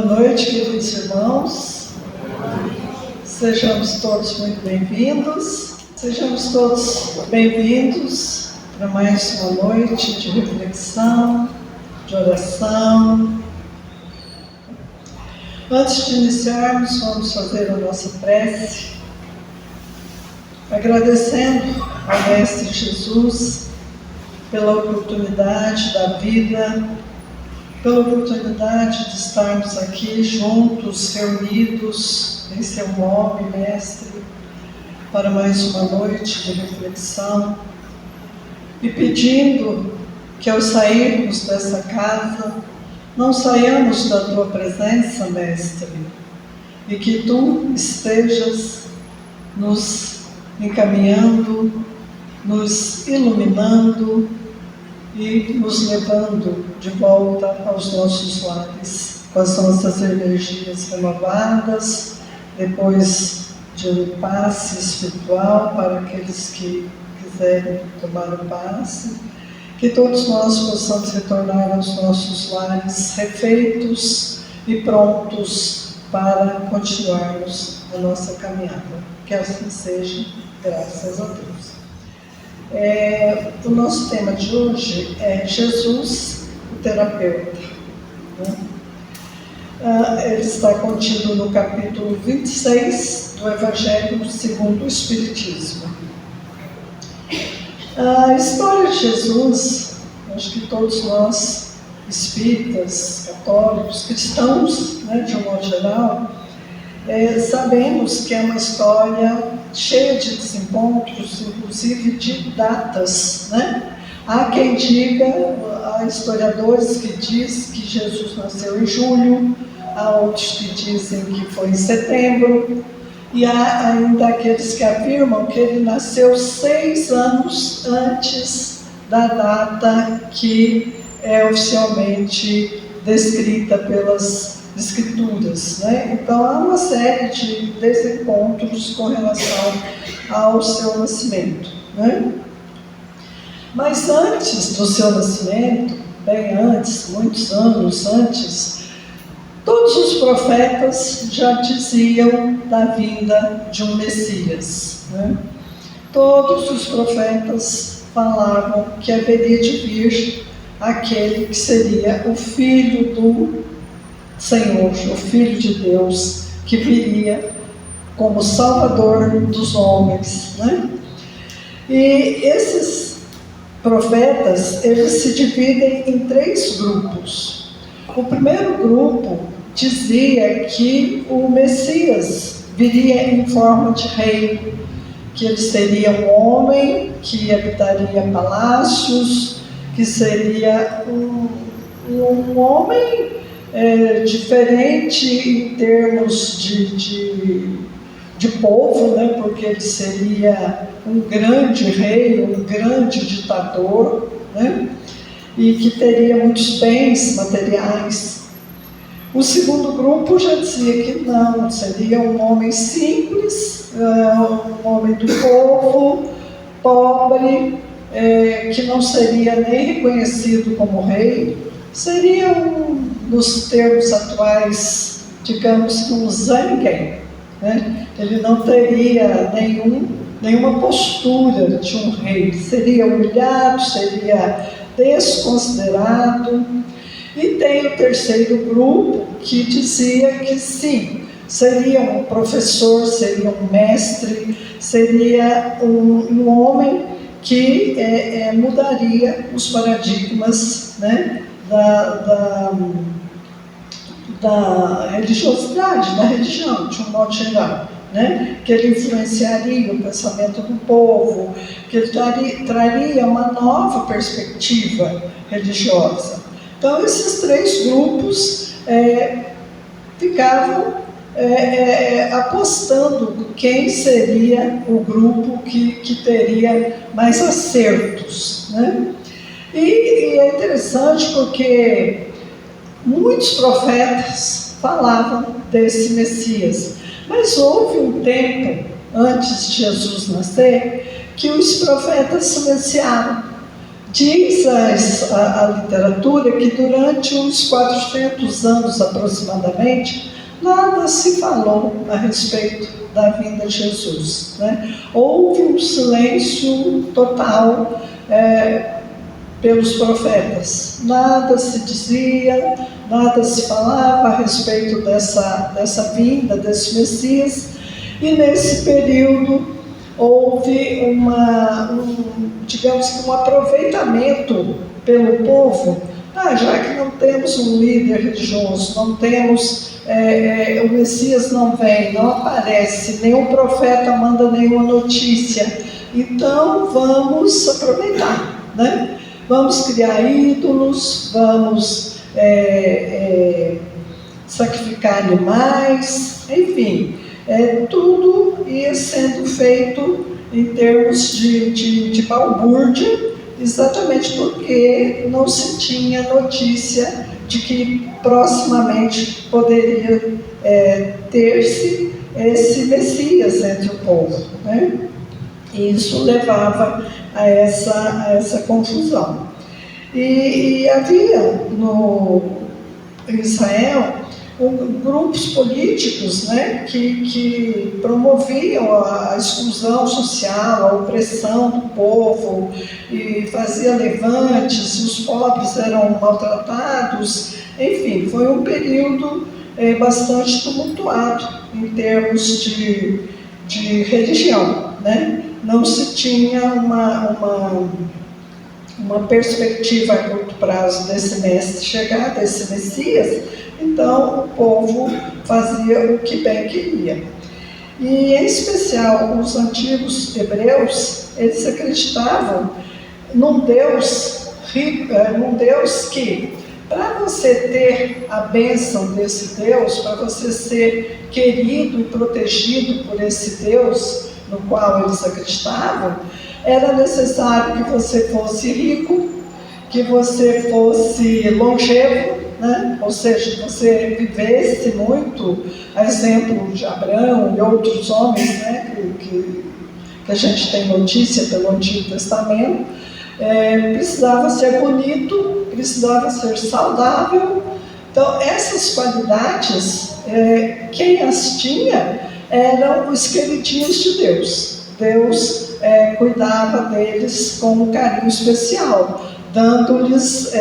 Boa noite, queridos irmãos. Sejamos todos muito bem-vindos. Sejamos todos bem-vindos para mais uma noite de reflexão, de oração. Antes de iniciarmos, vamos fazer a nossa prece, agradecendo ao Mestre Jesus pela oportunidade da vida, pela oportunidade de estarmos aqui juntos, reunidos em seu nome, Mestre, para mais uma noite de reflexão, e pedindo que ao sairmos dessa casa, não saiamos da Tua presença, Mestre, e que Tu estejas nos encaminhando, nos iluminando e nos levando de volta aos nossos lares, com as nossas energias renovadas, depois de um passe espiritual para aqueles que quiserem tomar o passe, que todos nós possamos retornar aos nossos lares refeitos e prontos para continuarmos a nossa caminhada. Que assim seja, graças a Deus. O nosso tema de hoje é Jesus, o terapeuta. Ele está contido no capítulo 26 do Evangelho segundo o Espiritismo. A história de Jesus, acho que todos nós, espíritas, católicos, cristãos, de um modo geral, sabemos que é uma história cheia de desencontros, inclusive de datas, Há quem diga, há historiadores que dizem que Jesus nasceu em julho, há outros que dizem que foi em setembro, e há ainda aqueles que afirmam que ele nasceu 6 anos antes da data que é oficialmente descrita pelas Escrituras, Então há uma série de desencontros com relação ao seu nascimento, Mas antes do seu nascimento, bem antes, muitos anos antes, todos os profetas já diziam da vinda de um Messias, Todos os profetas falavam que haveria de vir aquele que seria o Filho do Senhor, o Filho de Deus, que viria como Salvador dos homens, E esses profetas, eles se dividem em 3 grupos. O primeiro grupo dizia que o Messias viria em forma de rei, que ele seria um homem que habitaria palácios, que seria um homem diferente em termos de povo, porque ele seria um grande rei, um grande ditador, e que teria muitos bens materiais. O segundo grupo já dizia que não, seria um homem simples, um homem do povo, pobre, que não seria nem reconhecido como rei, seria nos termos atuais, digamos, um zanguém, Ele não teria nenhuma postura de um rei, seria humilhado, seria desconsiderado. E tem o terceiro grupo que dizia que sim, seria um professor, seria um mestre, seria um homem que mudaria os paradigmas, da religiosidade, da religião, de um modo geral, que ele influenciaria o pensamento do povo, que ele traria uma nova perspectiva religiosa. Então, esses 3 grupos ficavam apostando quem seria o grupo que teria mais acertos, E é interessante porque muitos profetas falavam desse Messias, mas houve um tempo, antes de Jesus nascer, que os profetas silenciaram, Diz a literatura que durante uns 400 anos aproximadamente, nada se falou a respeito da vinda de Jesus, né? Houve um silêncio total pelos profetas. Nada se dizia, nada se falava a respeito dessa vinda, desse Messias. E nesse período houve digamos que um aproveitamento pelo povo. Já que não temos um líder religioso, não temos, o Messias não vem, não aparece, nenhum profeta manda nenhuma notícia, então vamos aproveitar, né? Vamos criar ídolos, vamos sacrificar animais, enfim, tudo ia sendo feito em termos de balbúrdia, exatamente porque não se tinha notícia de que proximamente poderia ter-se esse Messias entre o povo, né? E isso levava a essa confusão. E havia em Israel grupos políticos, né, que promoviam a exclusão social, a opressão do povo, e fazia levantes, os pobres eram maltratados. Enfim, foi um período bastante tumultuado em termos de religião, né? Não se tinha uma perspectiva a curto prazo desse mestre chegar, desse Messias. Então o povo fazia o que bem queria. E em especial os antigos hebreus, eles acreditavam num Deus rico, num Deus que, para você ter a bênção desse Deus, para você ser querido e protegido por esse Deus no qual eles acreditavam, era necessário que você fosse rico, que você fosse longevo, né? Ou seja, que você vivesse muito, a exemplo de Abraão e outros homens, né? que a gente tem notícia pelo Antigo Testamento. Precisava ser bonito, precisava ser saudável. Então, essas qualidades, quem as tinha eram os queridinhos de Deus. Deus cuidava deles com um carinho especial, dando-lhes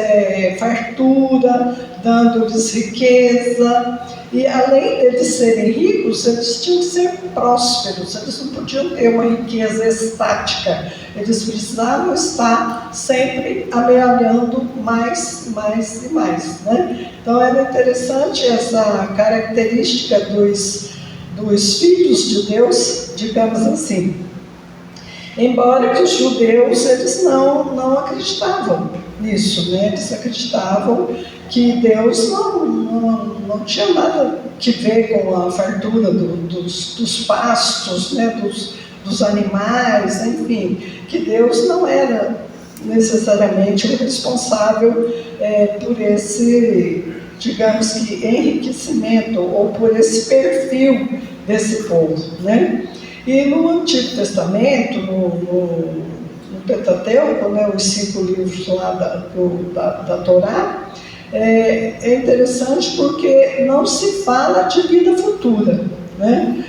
fartura, dando-lhes riqueza. E além deles serem ricos, eles tinham que ser prósperos, eles não podiam ter uma riqueza estática, eles precisavam estar sempre amealhando mais e mais, né? Então era interessante essa característica dos filhos de Deus, digamos assim. Embora que os judeus, eles não acreditavam nisso, né? Eles acreditavam que Deus não tinha nada que ver com a fartura dos pastos, né? dos animais, enfim, que Deus não era necessariamente o responsável por esse, digamos que, enriquecimento, ou por esse perfil desse povo, né? E no Antigo Testamento, no Pentateuco, né, os 5 livros lá da Torá, é interessante porque não se fala de vida futura, né?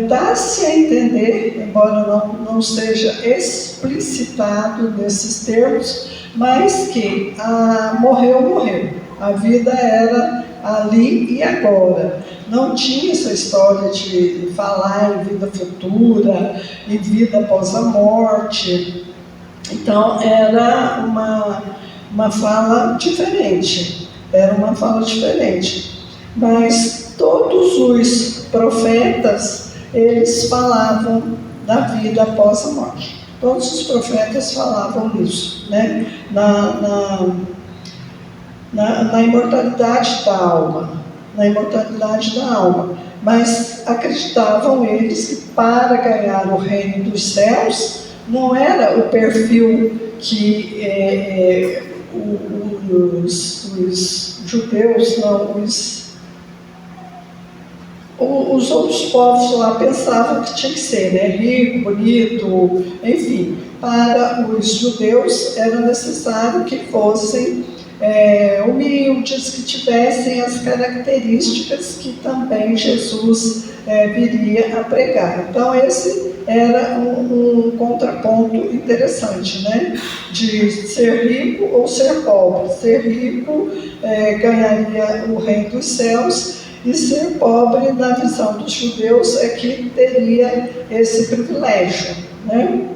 Dá-se a entender, embora não seja explicitado nesses termos, mas que morreu. A vida era ali e agora. Não tinha essa história de falar em vida futura, em vida após a morte. Então, era uma fala diferente. Mas todos os profetas, eles falavam da vida após a morte. Todos os profetas falavam isso, né? Na imortalidade da alma. Mas acreditavam eles que para ganhar o reino dos céus, não era o perfil que os judeus, os outros povos lá pensavam que tinha que ser, né, rico, bonito, enfim. Para os judeus era necessário que fossem humildes, que tivessem as características que também Jesus viria a pregar. Então esse era um contraponto interessante, né? De ser rico ou ser pobre. Ser rico ganharia o reino dos céus, e ser pobre, na visão dos judeus, é que teria esse privilégio, né?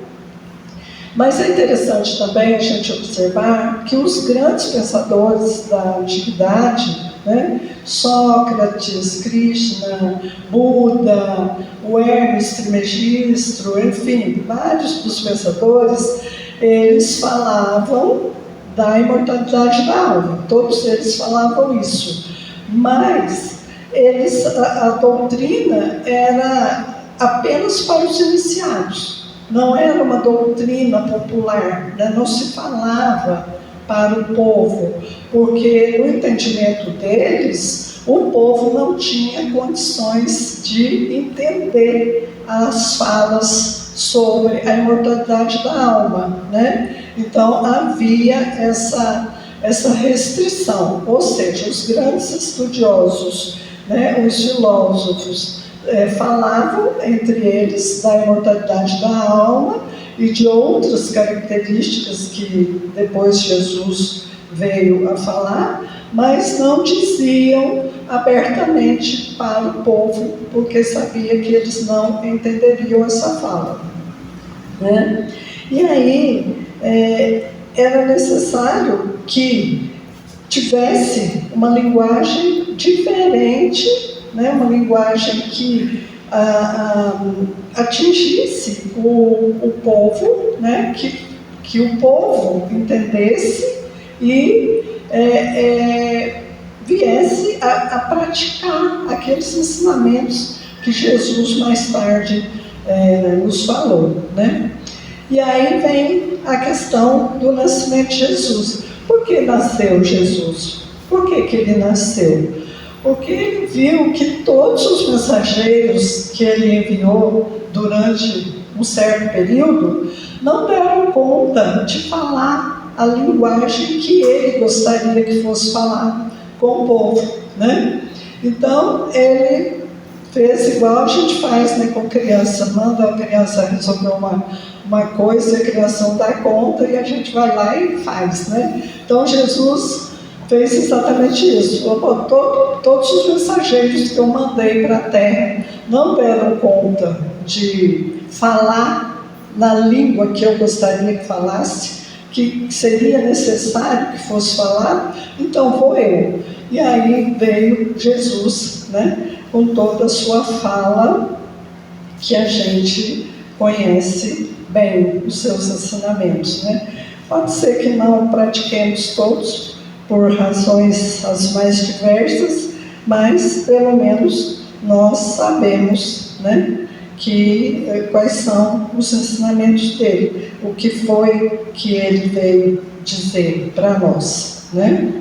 Mas é interessante também a gente observar que os grandes pensadores da antiguidade, né, Sócrates, Krishna, Buda, o Hermes Trismegisto, enfim, vários dos pensadores, eles falavam da imortalidade da alma, todos eles falavam isso, mas a doutrina era apenas para os iniciados. Não era uma doutrina popular, né? Não se falava para o povo, porque no entendimento deles, o povo não tinha condições de entender as falas sobre a imortalidade da alma, né? Então havia essa restrição, ou seja, os grandes estudiosos, né, os filósofos, falavam entre eles da imortalidade da alma e de outras características que depois Jesus veio a falar, mas não diziam abertamente para o povo, porque sabia que eles não entenderiam essa fala, né? E aí era necessário que tivesse uma linguagem diferente, né, uma linguagem que atingisse o povo, né, que o povo entendesse e viesse a praticar aqueles ensinamentos que Jesus mais tarde nos falou, né? E aí vem a questão do nascimento de Jesus. Por que nasceu Jesus? Por que ele nasceu? Porque ele viu que todos os mensageiros que ele enviou durante um certo período não deram conta de falar a linguagem que ele gostaria que fosse falada com o povo, né? Então, ele fez igual a gente faz, né, com criança, manda a criança resolver uma coisa, a criança não dá conta e a gente vai lá e faz, né? Então, Jesus fez exatamente isso. Todos os mensageiros que eu mandei para a terra não deram conta de falar na língua que eu gostaria que falasse, que seria necessário que fosse falado, então vou eu. E aí veio Jesus, né, com toda a sua fala, que a gente conhece bem, os seus ensinamentos, né? Pode ser que não pratiquemos todos, por razões as mais diversas, mas pelo menos nós sabemos, né, quais são os ensinamentos dele, o que foi que ele veio dizer para nós, né?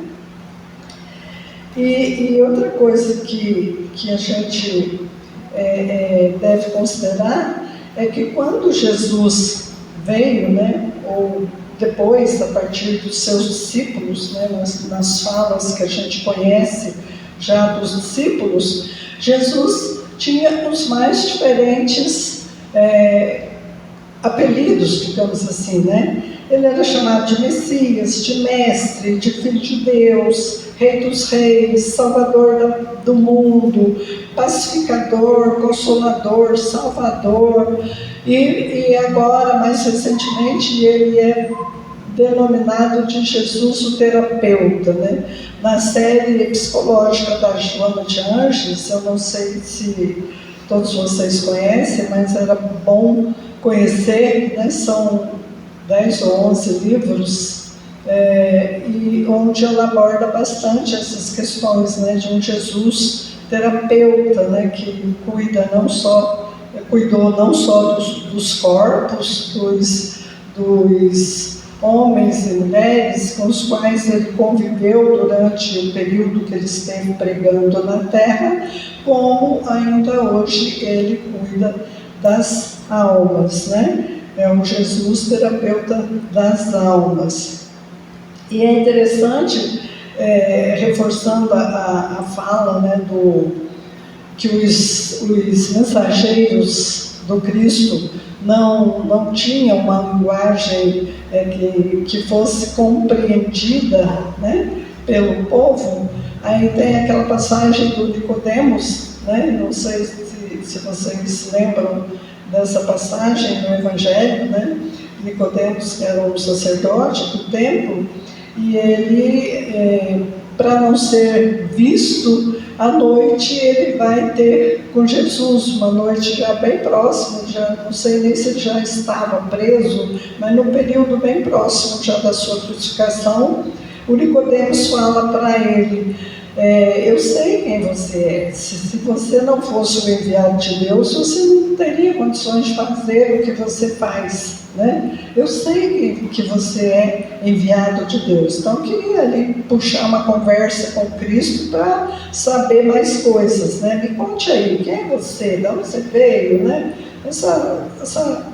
E outra coisa que a gente deve considerar é que quando Jesus veio, né, ou depois, a partir dos seus discípulos, né, nas falas que a gente conhece já dos discípulos, Jesus tinha os mais diferentes apelidos, digamos assim, né? Ele era chamado de Messias, de Mestre, de Filho de Deus, Rei dos Reis, Salvador do mundo, Pacificador, Consolador, Salvador, e agora, mais recentemente, ele é denominado de Jesus o terapeuta, né? Na série psicológica da Joana de Anjos, eu não sei se todos vocês conhecem, mas era bom conhecer, né? São 10 ou 11 livros, e onde ela aborda bastante essas questões, né? De um Jesus terapeuta, né? Que cuidou não só dos corpos, dos homens e mulheres com os quais ele conviveu durante o período que ele esteve pregando na terra, como ainda hoje ele cuida das almas, né? É um Jesus terapeuta das almas. E é interessante, reforçando a fala, né, que os mensageiros do Cristo não tinham uma linguagem que fosse compreendida, né, pelo povo. Aí tem aquela passagem do Nicodemos, né? Não sei se vocês se lembram dessa passagem no Evangelho, né? Nicodemos, que era um sacerdote do templo, e ele, para não ser visto, à noite ele vai ter com Jesus, uma noite já bem próxima, já não sei nem se ele já estava preso, mas no período bem próximo já da sua crucificação. O Nicodemos fala para ele: eu sei quem você é. Se você não fosse o enviado de Deus, você não teria condições de fazer o que você faz, né? Eu sei que você é enviado de Deus. Então eu queria ali puxar uma conversa com Cristo para saber mais coisas, né? Me conte aí, quem é você? De onde você veio, né? Essa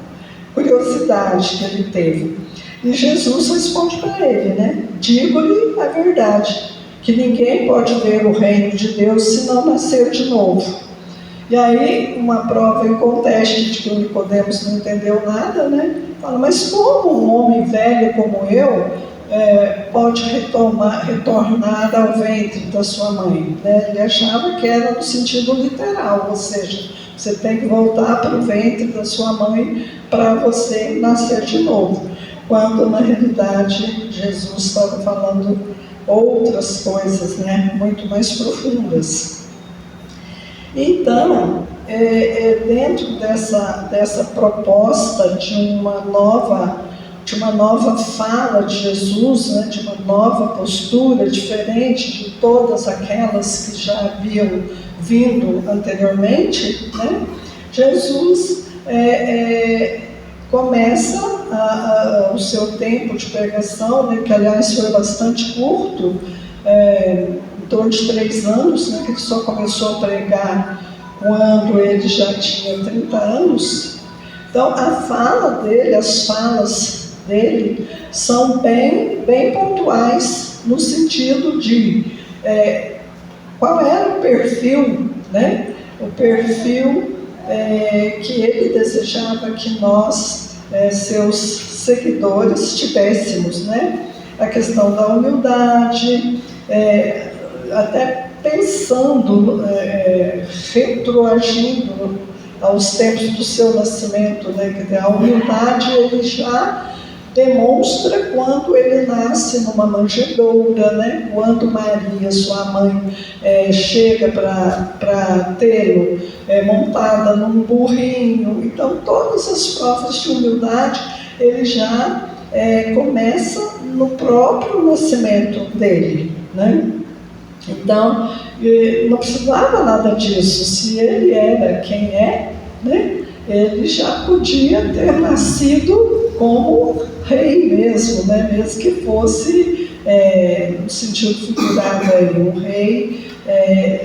curiosidade que ele teve. E Jesus responde para ele, né? Digo-lhe a verdade, que ninguém pode ver o reino de Deus se não nascer de novo. E aí, uma prova em conteste de que o Nicodemos não entendeu nada, né? Fala, mas como um homem velho como eu pode retornar ao ventre da sua mãe? Né? Ele achava que era no sentido literal, ou seja, você tem que voltar para o ventre da sua mãe para você nascer de novo. Quando, na realidade, Jesus estava falando outras coisas, né, muito mais profundas. Então, dentro dessa proposta de uma nova fala de Jesus, né, de uma nova postura diferente de todas aquelas que já haviam vindo anteriormente, né, Jesus começa o seu tempo de pregação, né, que aliás foi bastante curto, em torno de 3 anos, né, que ele só começou a pregar quando ele já tinha 30 anos. Então a fala dele, as falas dele são bem pontuais, no sentido de qual era o perfil, né, o perfil que ele desejava que nós, seus seguidores, tivéssemos, né? A questão da humildade, até pensando, retroagindo aos tempos do seu nascimento, né? Que a humildade ele já demonstra quando ele nasce numa manjedoura, né? Quando Maria, sua mãe, chega para tê-lo montada num burrinho. Então, todas as provas de humildade ele já começa no próprio nascimento dele, né? Então, não precisava nada disso. Se ele era quem é, né? Ele já podia ter nascido como rei mesmo, né? Mesmo que fosse, no sentido figurado aí, um rei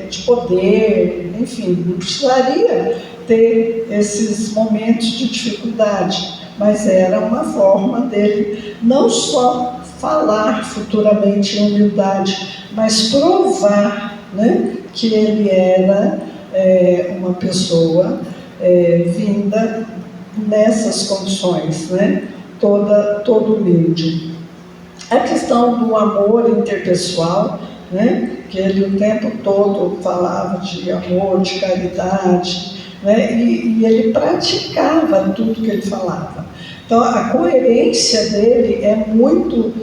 de poder, enfim, não precisaria ter esses momentos de dificuldade, mas era uma forma dele não só falar futuramente em humildade, mas provar, né, que ele era uma pessoa vinda nessas condições, né, todo humilde. A questão do amor interpessoal, né, que ele o tempo todo falava de amor, de caridade, né, e ele praticava tudo que ele falava. Então a coerência dele é muito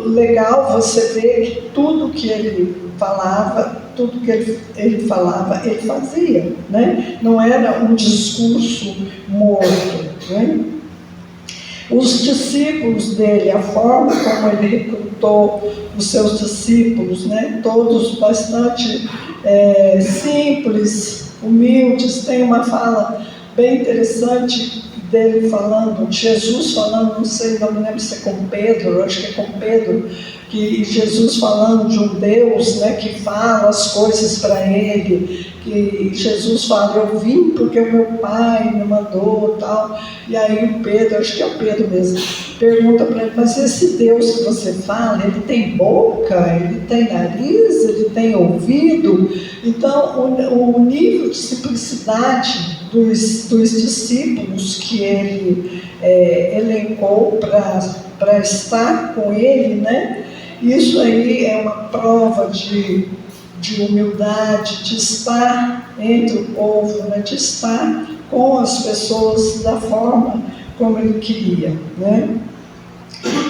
legal você ver que tudo que ele falava, tudo que ele falava, ele fazia, né? Não era um discurso morto, né? Os discípulos dele, a forma como ele recrutou os seus discípulos, né? Todos bastante simples, humildes. Tem uma fala bem interessante dele falando, Jesus falando, não sei, não me lembro se é com Pedro, acho que é com Pedro, que Jesus falando de um Deus, né, que fala as coisas para ele, que Jesus fala, eu vim porque o meu pai me mandou, tal, e aí o Pedro, acho que é o Pedro mesmo, pergunta para ele, mas esse Deus que você fala, ele tem boca, ele tem nariz, ele tem ouvido? Então o nível de simplicidade dos discípulos que ele elencou para estar com ele, né? Isso aí é uma prova de humildade, de estar entre o povo, né? De estar com as pessoas da forma como ele queria, né?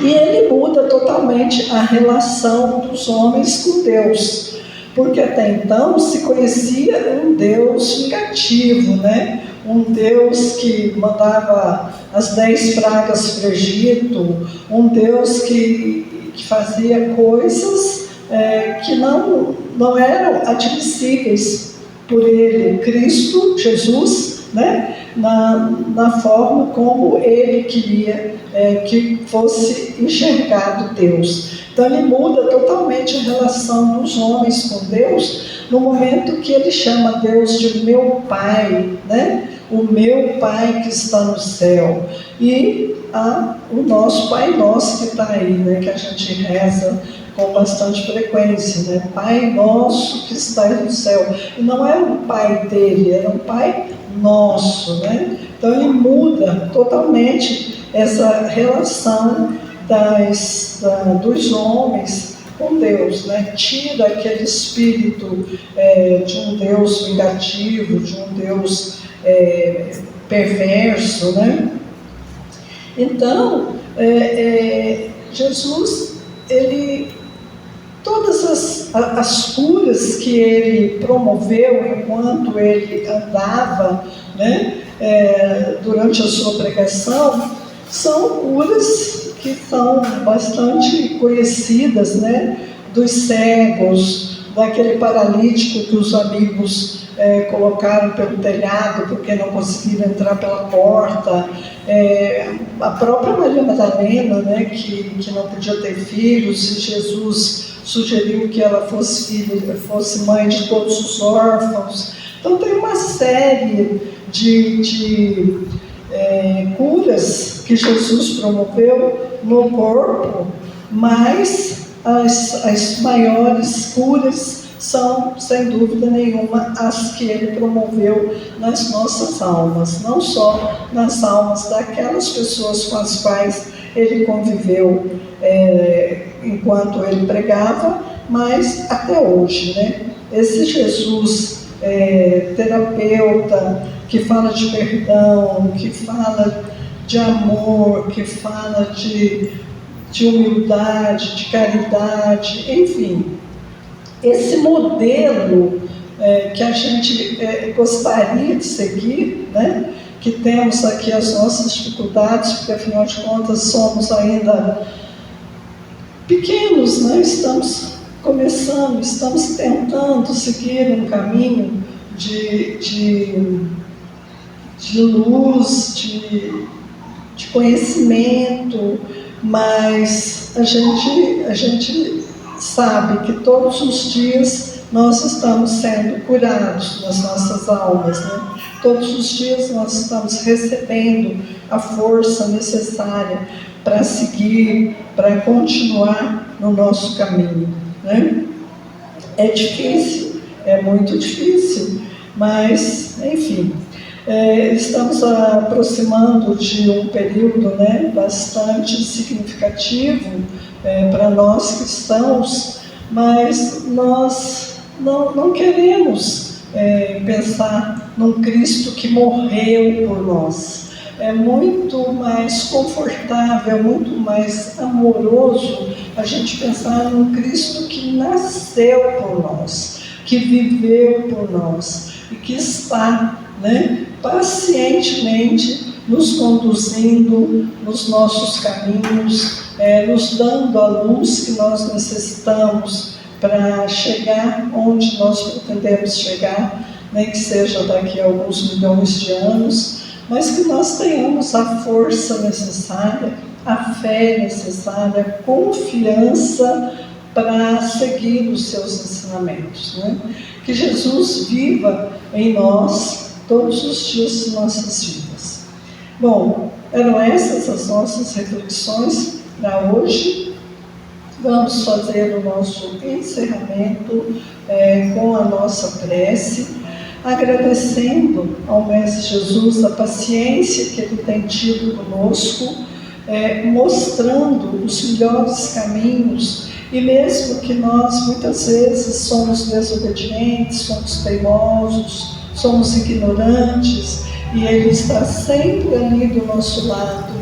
E ele muda totalmente a relação dos homens com Deus, porque até então se conhecia um Deus vingativo, né? Um Deus que mandava as 10 pragas para o Egito, um Deus que fazia coisas que não eram admissíveis por ele, Cristo, Jesus, né? Na forma como ele queria que fosse enxergado Deus. Então ele muda totalmente a relação dos homens com Deus no momento que ele chama Deus de meu Pai, né? O meu Pai que está no céu. E o nosso Pai Nosso que está aí, né? Que a gente reza com bastante frequência, né? Pai Nosso que está no céu. E não é um Pai dele, é um Pai nosso, né? Então ele muda totalmente essa relação dos homens com Deus, né? Tira aquele espírito de um Deus vingativo, de um Deus perverso, né? Então, Jesus, todas as curas que ele promoveu enquanto ele andava, né, durante a sua pregação, são curas que são bastante conhecidas, né, dos cegos, daquele paralítico que os amigos colocaram pelo telhado porque não conseguiram entrar pela porta, a própria Maria Madalena, né, que não podia ter filhos, e Jesus sugeriu que ela fosse mãe de todos os órfãos. Então tem uma série de curas que Jesus promoveu no corpo, mas as maiores curas são, sem dúvida nenhuma, as que ele promoveu nas nossas almas, não só nas almas daquelas pessoas com as quais ele conviveu enquanto ele pregava, mas até hoje, né? Esse Jesus terapeuta, que fala de perdão, que fala de amor, que fala de humildade, de caridade, enfim. Esse modelo que a gente gostaria de seguir, né? Que temos aqui as nossas dificuldades, porque afinal de contas somos ainda pequenos, né? Estamos começando, estamos tentando seguir um caminho de luz, de conhecimento, mas a gente sabe que todos os dias nós estamos sendo curados nas nossas almas, né? Todos os dias nós estamos recebendo a força necessária para seguir, para continuar no nosso caminho, né? É difícil, é muito difícil, mas, enfim, estamos aproximando de um período, né, bastante significativo para nós cristãos, mas nós não queremos pensar num Cristo que morreu por nós. É muito mais confortável, muito mais amoroso a gente pensar num Cristo que nasceu por nós, que viveu por nós e que está, né, pacientemente nos conduzindo nos nossos caminhos, nos dando a luz que nós necessitamos para chegar onde nós pretendemos chegar, nem que seja daqui a alguns milhões de anos, mas que nós tenhamos a força necessária, a fé necessária, a confiança para seguir os seus ensinamentos, né? Que Jesus viva em nós todos os dias de nossas vidas. Bom, eram essas as nossas reflexões para hoje. Vamos fazer o nosso encerramento com a nossa prece, agradecendo ao Mestre Jesus a paciência que Ele tem tido conosco, mostrando os melhores caminhos, e mesmo que nós muitas vezes somos desobedientes, somos teimosos, somos ignorantes, e Ele está sempre ali do nosso lado,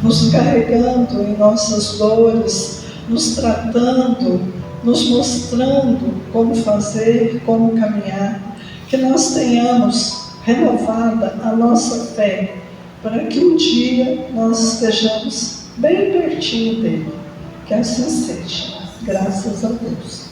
nos carregando em nossas dores, nos tratando, nos mostrando como fazer, como caminhar, que nós tenhamos renovada a nossa fé, para que um dia nós estejamos bem pertinho dele. Que assim seja. Graças a Deus.